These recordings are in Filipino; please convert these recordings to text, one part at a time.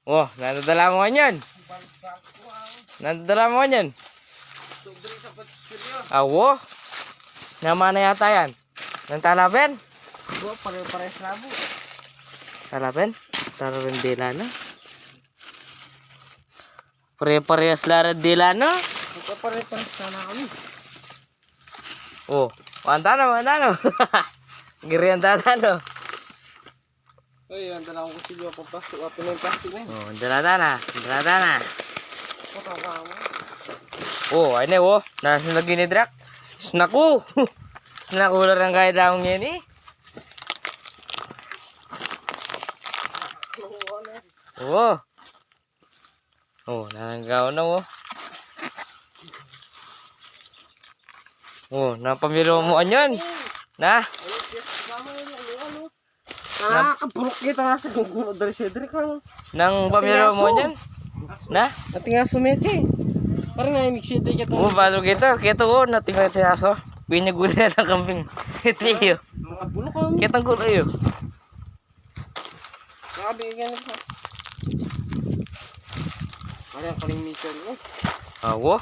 Oh, nadadala mo yan. Nadadala mo yan. Awo. Nama na yata yan. Nang talaben? Pare-pares na po. Talaben? Talaben dila na. Pare-parehas lara dila na. Pare-pares na kami. Oh, wantano. Girian tatano. Ay, ang dala ko kasi yung pagpasok. Apo na yung plastic na yun. Oh, dalatana. Patawa mo. Oh, ay na oh. Nasa lagi ni Drak. Snaku. Snaku lang kaya daong yan eh. Oh. Oh, nananggaw na oh. Oh, napamiro mo anyan. Na. Kapurok kita nga sa gugulo dari Cedric ka. Nang pamiro mo anyan. Na. At nga sumete. Parang nga yung miksite kita. Oh, bago kita. Kita oh, natingay sa aso. Pinagulay ng kambing. Ito yun. Mga bulok ka. Kitang gulo yun. Nakabigyan nito. Parang kalimitan mo. Awo.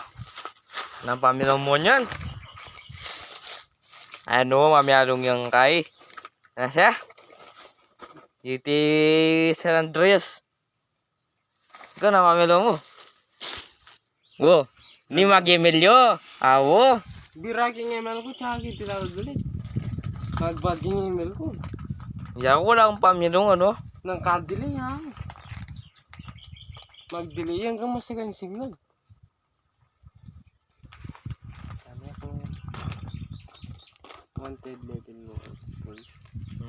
Nang pamiro mo anyan. Ano, mamiyalong yung kay. Nasa? Iti San Andreas. Ikaw na mamilo mo. Wo. Ni Magimilyo. Awo. Biraking email ko, tsaka tinawag ulit. Nagbaging email ko. Ya ko lang pamilong ano. Nang ka-delay ha. Mag-delay hanggang masagang signal. Sabi ko, wanted level mo.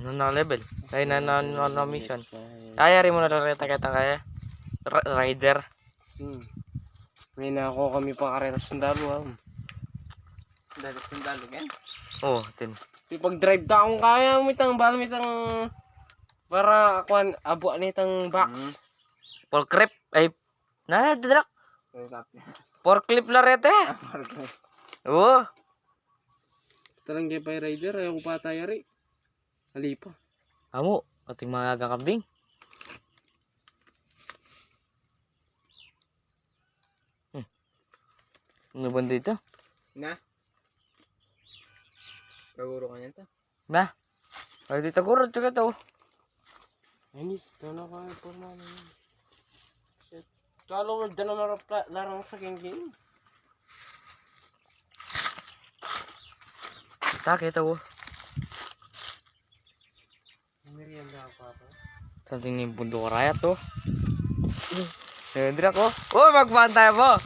Na level. Ay na mission. Ayari mo na reta kita kaya. Rider. May na ako kami pang kareta sundalo ha. Dali sundalo gan. Oh, tin. Pag drive down kaya mo itang bala mo itang para kuan abo ni itang box. Full clip ay na drak. For clip la rete. Oh. Talang kay pay rider ay ko patayari. Halipa. Amo, ating mga kambing. Ano ba dito? Na. Kaguro kanya to. Na. Ay dito kurot juga to. Anis, tana ka po man. Shit. Talo wala na larang sa game. Take to. Merienda apa apa. Sa tingin bundok raya to. Hendra ko. Oh, magbantay mo.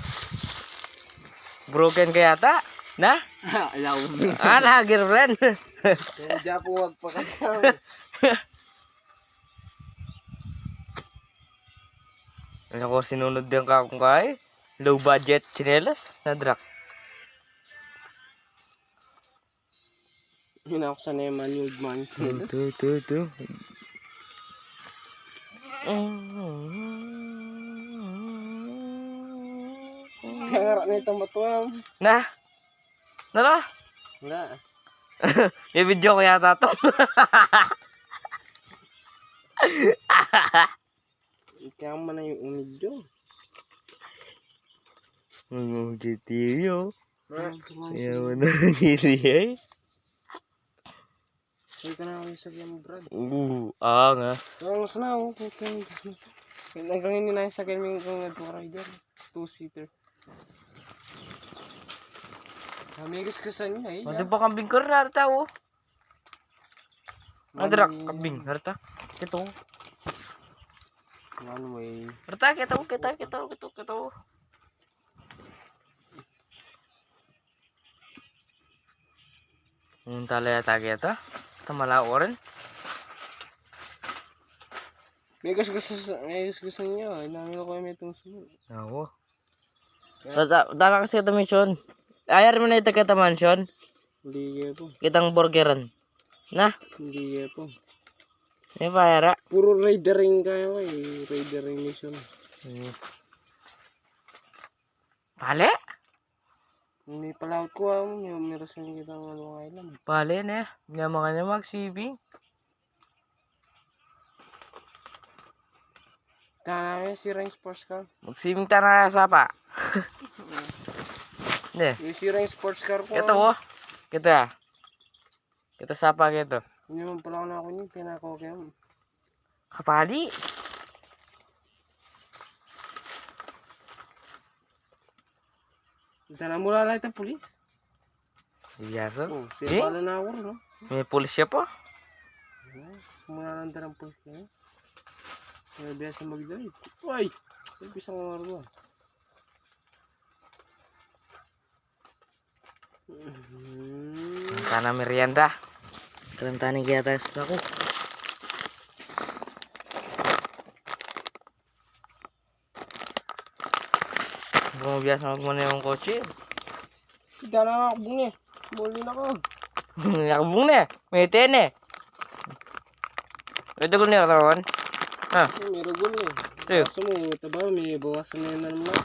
Broken kaya ta? Na? Ayaw. Ana, girlfriend. Kaya po wag pa kayo. Ano ko sinunod din ka kung kay? Low budget chinelas na drak. Yun ako sa naman yung man. Tu. Kaya na itong matuwam. Na? Nala? Wala. May video ko yata to. Ikaw man na yung umidyo. GTO. Kaya Yaman na niliyay. ka na ako sa game, Brad. Angas. Angas na ako. Hanggang hindi na sa gaming kong rider. 2-seater. May gusto niya eh. Ano ba kambing ko rin harta oh? Adrak kambing harta. Ito. Ano may... Harta kita. Talaya tagi ito. Ito malao rin. May gusto niya. Namin ako may itong sunod. Oo. Dala kasi ito mission. Ayar mo na ito kita mansion. Hindi kaya po. Kitang burgeran. Na? Hindi kaya po. May bayara. Puro raidering kayo eh. Raidering mission. Pale? May palaut ko yung meron sa kita ng Long Island. Pale na. Mga niya mag-swimming. Tanah si Range Sports Car. Magsiming tanah sa pa. Ne, Yung si Range Sports Car ko. ito oh. Kita. Kita sapa gitu. Hindi man pala ako na ako niya. Pinako kayo. Kapali. Tanah mula lang ito pulis. Biasa. Oh, Eh? siya pala na ako no. May pulis siya po. Mula lang tanang pulis kayo. Kaya biasa mag-drive. Uy! Bisa ko nga Tanah merienda. Kalian tani di atas aku. Mau biasa magmana yung kotse. Kita na ako bungi. Muli na ko. Nakabung na. May tene. Ito ko niya katawan. Ha? May rugol eh. Ito. Kaso mo, taba, may bawasan na yun na naman.